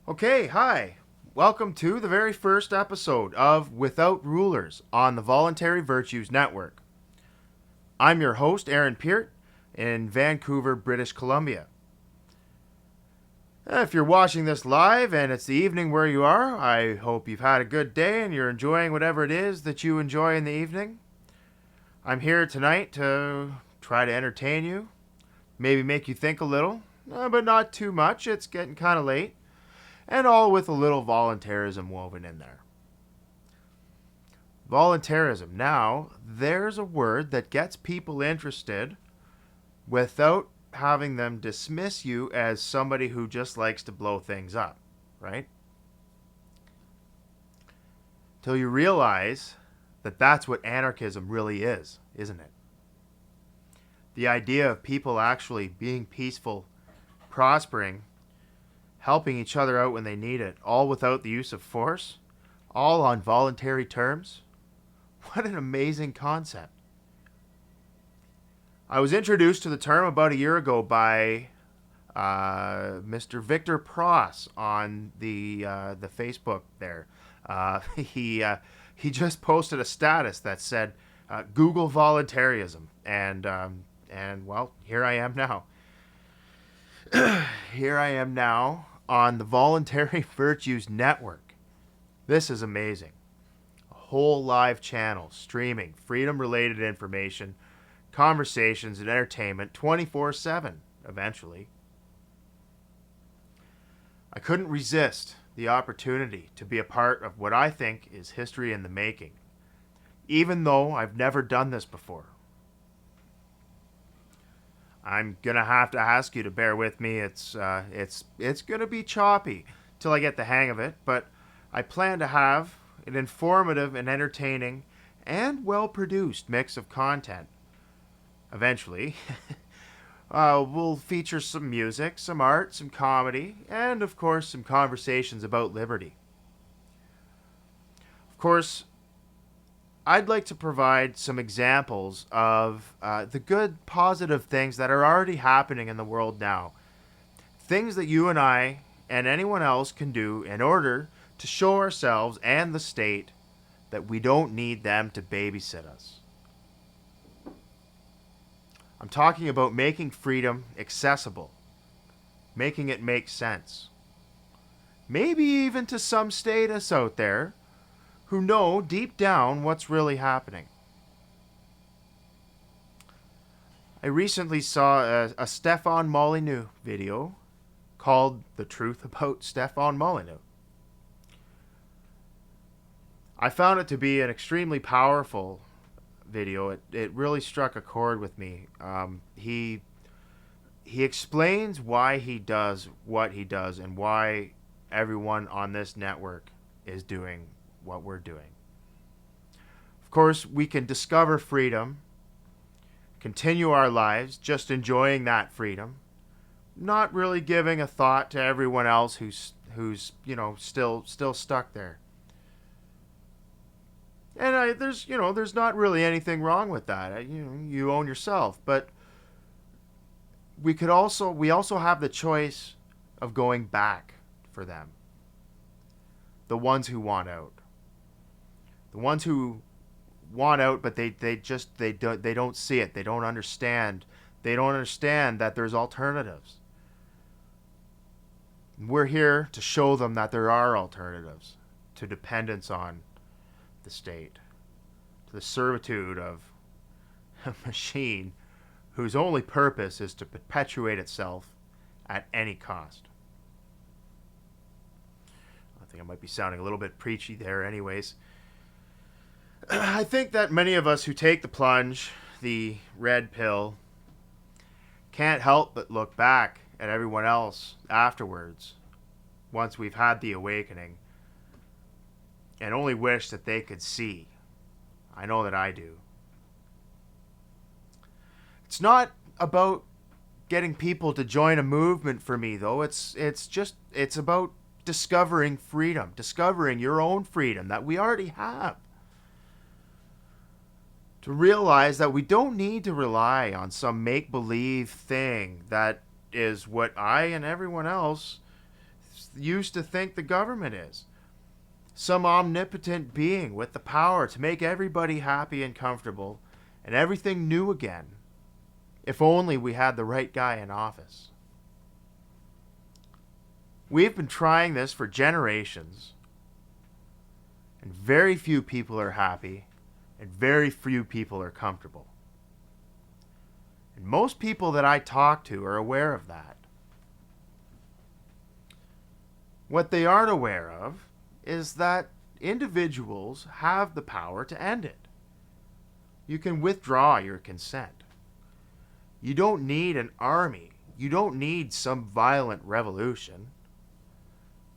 Okay, hi. Welcome to the very first episode of Without Rulers on the Voluntary Virtues Network. I'm your host, Aaron Peart, in Vancouver, British Columbia. If you're watching this live and it's the evening where you are, I hope you've had a good day and you're enjoying whatever it is that you enjoy in the evening. I'm here tonight to try to entertain you, maybe make you think a little, but not too much. It's getting kind of late. And all with a little voluntarism woven in there. Voluntarism. Now, there's a word that gets people interested without having them dismiss you as somebody who just likes to blow things up, right? Till you realize that that's what anarchism really is, isn't it? The idea of people actually being peaceful, prospering, helping each other out when they need it, all without the use of force, all on voluntary terms. What an amazing concept. I was introduced to the term about a year ago by Mr. Victor Pross on the Facebook there. He just posted a status that said Google voluntarism, and well, here I am now. Here I am now on the Voluntary Virtues Network. This is amazing. A whole live channel streaming freedom-related information, conversations, and entertainment 24/7, eventually. I couldn't resist the opportunity to be a part of what I think is history in the making, even though I've never done this before. I'm gonna have to ask you to bear with me. It's gonna be choppy till I get the hang of it, but I plan to have an informative and entertaining and well-produced mix of content. Eventually, we'll feature some music, some art, some comedy, and of course some conversations about liberty. Of course, I'd like to provide some examples of the good, positive things that are already happening in the world now. Things that you and I and anyone else can do in order to show ourselves and the state that we don't need them to babysit us. I'm talking about making freedom accessible, making it make sense. Maybe even to some statists out there who know deep down what's really happening. I recently saw a Stefan Molyneux video called The Truth About Stefan Molyneux. I found it to be an extremely powerful video. It really struck a chord with me. He explains why he does what he does and why everyone on this network is doing what we're doing. Of course, we can discover freedom, continue our lives just enjoying that freedom, not really giving a thought to everyone else who's still stuck there. And there's not really anything wrong with that. You own yourself, but we also have the choice of going back for them. The ones who want out. The ones who want out, but they don't see it. They don't understand. They don't understand that there's alternatives. We're here to show them that there are alternatives to dependence on the state, to the servitude of a machine whose only purpose is to perpetuate itself at any cost. I think I might be sounding a little bit preachy there anyways. I think that many of us who take the plunge, the red pill, can't help but look back at everyone else afterwards, once we've had the awakening, and only wish that they could see. I know that I do. It's not about getting people to join a movement for me, though. It's about discovering freedom, discovering your own freedom that we already have. To realize that we don't need to rely on some make-believe thing that is what I and everyone else used to think the government is. Some omnipotent being with the power to make everybody happy and comfortable and everything new again. If only we had the right guy in office. We've been trying this for generations, and very few people are happy, and very few people are comfortable. And most people that I talk to are aware of that. What they aren't aware of is that individuals have the power to end it. You can withdraw your consent. You don't need an army. You don't need some violent revolution.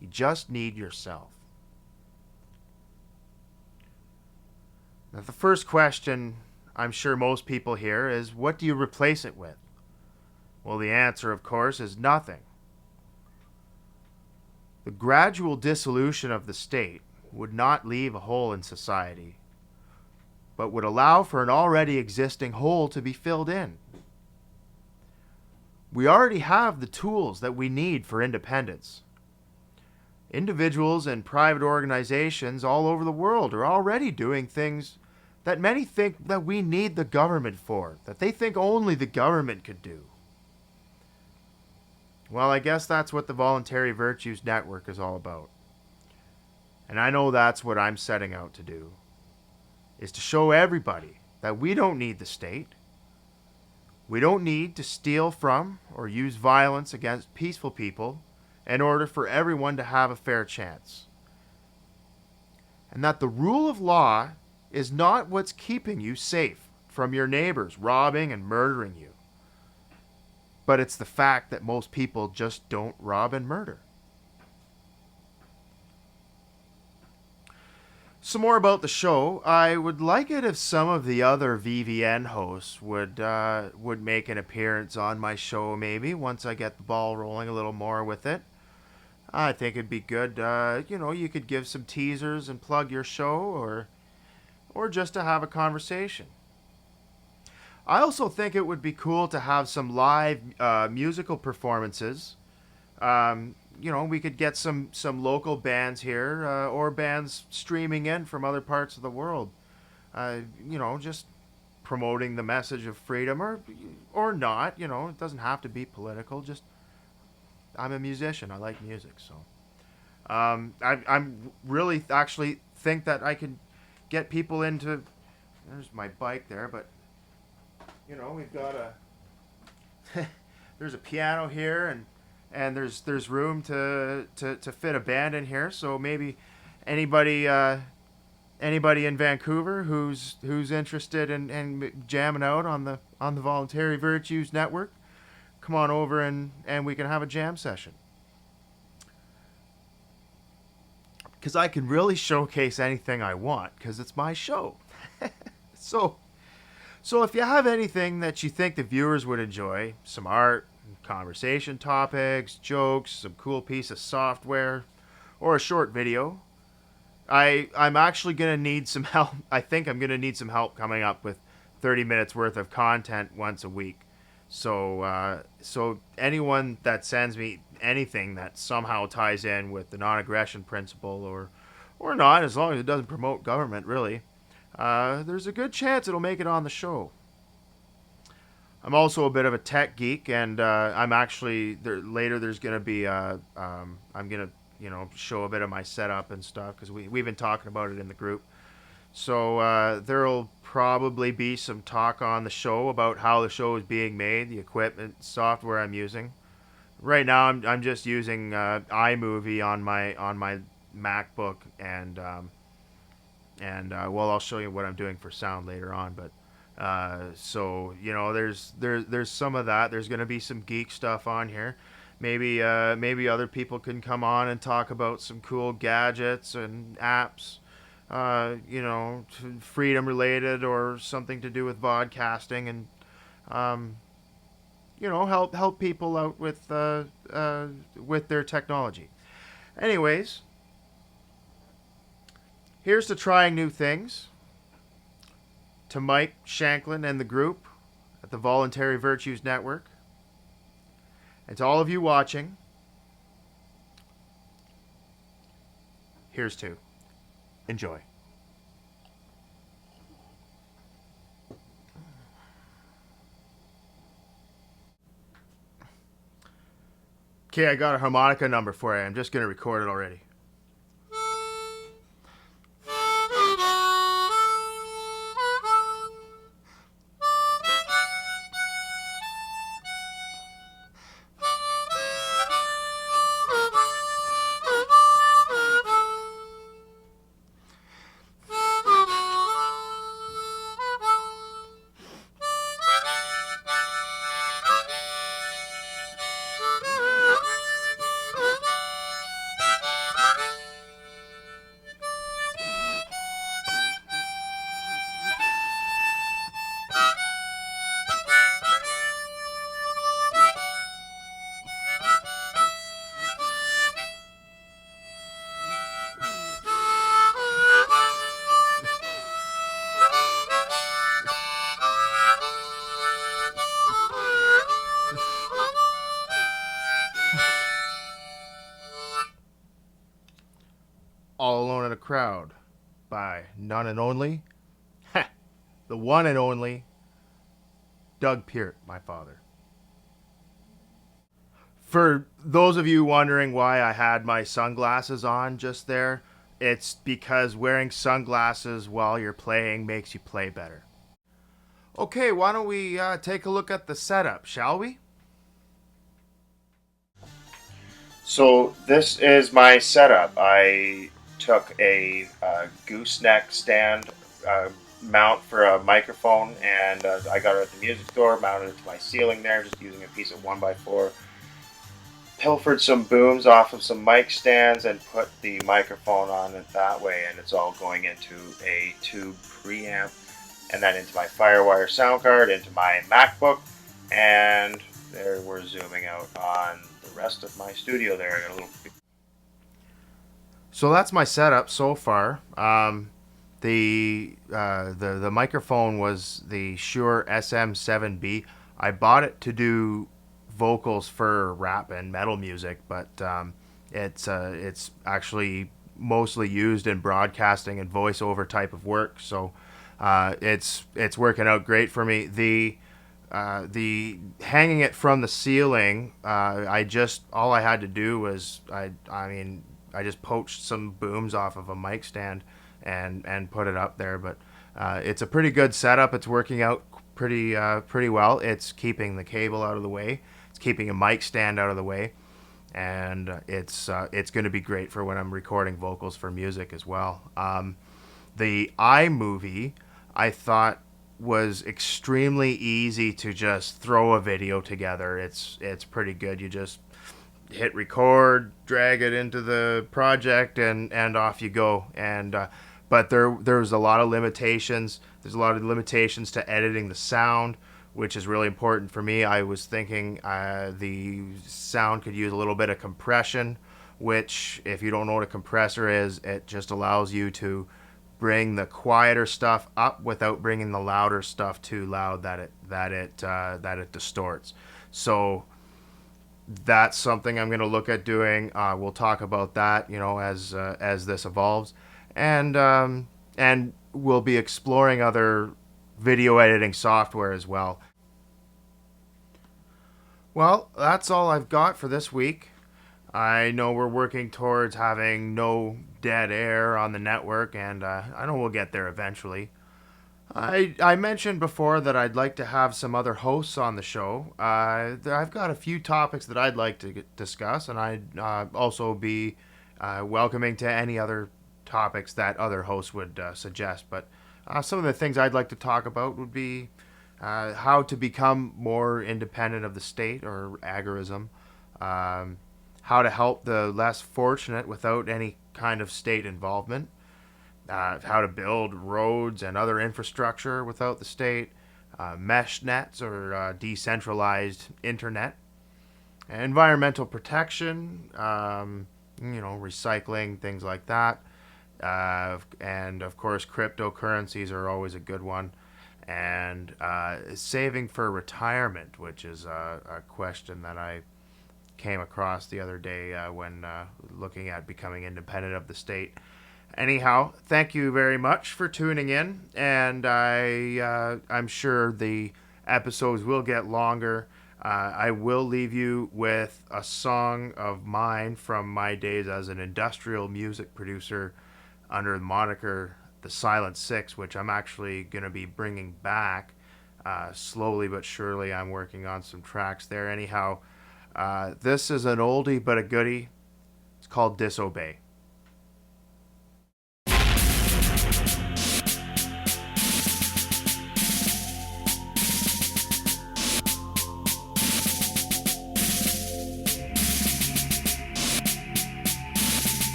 You just need yourself. Now, the first question I'm sure most people hear is, what do you replace it with? Well, the answer, of course, is nothing. The gradual dissolution of the state would not leave a hole in society, but would allow for an already existing hole to be filled in. We already have the tools that we need for independence. Individuals and private organizations all over the world are already doing things that many think that we need the government for, that they think only the government could do. Well, I guess that's what the Voluntary Virtues Network is all about. And I know that's what I'm setting out to do, is to show everybody that we don't need the state. We don't need to steal from or use violence against peaceful people in order for everyone to have a fair chance. And that the rule of law is not what's keeping you safe from your neighbors robbing and murdering you. But it's the fact that most people just don't rob and murder. Some more about the show. I would like it if some of the other VVN hosts would make an appearance on my show, maybe once I get the ball rolling a little more with it. I think it'd be good. You could give some teasers and plug your show, or just to have a conversation. I also think it would be cool to have some live musical performances. We could get some local bands here, or bands streaming in from other parts of the world. Just promoting the message of freedom, or not. It doesn't have to be political. Just I'm a musician. I like music, so I'm really actually think that I can get people into. There's my bike there, but we've got there's a piano here, and there's room to fit a band in here. So maybe anybody in Vancouver who's interested in jamming out on the Voluntary Virtues Network, come on over and we can have a jam session. Because I can really showcase anything I want, because it's my show. So if you have anything that you think the viewers would enjoy, some art, conversation topics, jokes, some cool piece of software, or a short video, I'm actually going to need some help. I think I'm going to need some help coming up with 30 minutes worth of content once a week. So anyone that sends me anything that somehow ties in with the non-aggression principle, or not, as long as it doesn't promote government, really, there's a good chance it'll make it on the show. I'm also a bit of a tech geek, and I'm actually later. There's gonna be I'm gonna show a bit of my setup and stuff, because we've been talking about it in the group. So there'll probably be some talk on the show about how the show is being made, the equipment, software I'm using. Right now, I'm just using iMovie on my MacBook, and I'll show you what I'm doing for sound later on. But there's some of that. There's going to be some geek stuff on here. Maybe other people can come on and talk about some cool gadgets and apps, freedom related, or something to do with vodcasting, and help people out with their technology. Anyways, here's to trying new things. To Mike Shanklin and the group at the Voluntary Virtues Network, and to all of you watching, Here's two. Enjoy. Okay, I got a harmonica number for you. I'm just going to record it already. All Alone in a Crowd by none and only, the one and only Doug Peart, my father. For those of you wondering why I had my sunglasses on just there, it's because wearing sunglasses while you're playing makes you play better. Okay, why don't we take a look at the setup, shall we? So this is my setup. I took a gooseneck stand mount for a microphone, and I got it at the music store, mounted it to my ceiling there, just using a piece of 1x4. Pilfered some booms off of some mic stands and put the microphone on it that way, and it's all going into a tube preamp, and then into my Firewire sound card, into my MacBook, and there we're zooming out on the rest of my studio there. I got a little. So that's my setup so far. The microphone was the Shure SM7B. I bought it to do vocals for rap and metal music, but it's actually mostly used in broadcasting and voiceover type of work. So it's working out great for me. The hanging it from the ceiling, all I had to do was I just poached some booms off of a mic stand and put it up there. But it's a pretty good setup. It's working out pretty well. It's keeping the cable out of the way. It's keeping a mic stand out of the way, and it's going to be great for when I'm recording vocals for music as well. The iMovie I thought was extremely easy to just throw a video together. It's pretty good. You just hit record, drag it into the project, and off you go. And but there's a lot of limitations. There's a lot of limitations to editing the sound, which is really important for me. I was thinking the sound could use a little bit of compression, which, if you don't know what a compressor is, it just allows you to bring the quieter stuff up without bringing the louder stuff too loud that it distorts. So that's something I'm going to look at doing. We'll talk about that, as this evolves, and we'll be exploring other video editing software as well. Well, that's all I've got for this week. I know we're working towards having no dead air on the network, and I know we'll get there eventually. I mentioned before that I'd like to have some other hosts on the show. I've got a few topics that I'd like to discuss, and I'd also be welcoming to any other topics that other hosts would suggest. But some of the things I'd like to talk about would be how to become more independent of the state or agorism, how to help the less fortunate without any kind of state involvement, how to build roads and other infrastructure without the state, mesh nets or decentralized internet, environmental protection, recycling, things like that. And of course, cryptocurrencies are always a good one. And saving for retirement, which is a question that I came across the other day when looking at becoming independent of the state. Anyhow, thank you very much for tuning in, and I'm sure the episodes will get longer. I will leave you with a song of mine from my days as an industrial music producer under the moniker The Silent Six, which I'm actually going to be bringing back slowly but surely. I'm working on some tracks there. Anyhow, this is an oldie but a goodie. It's called Disobey.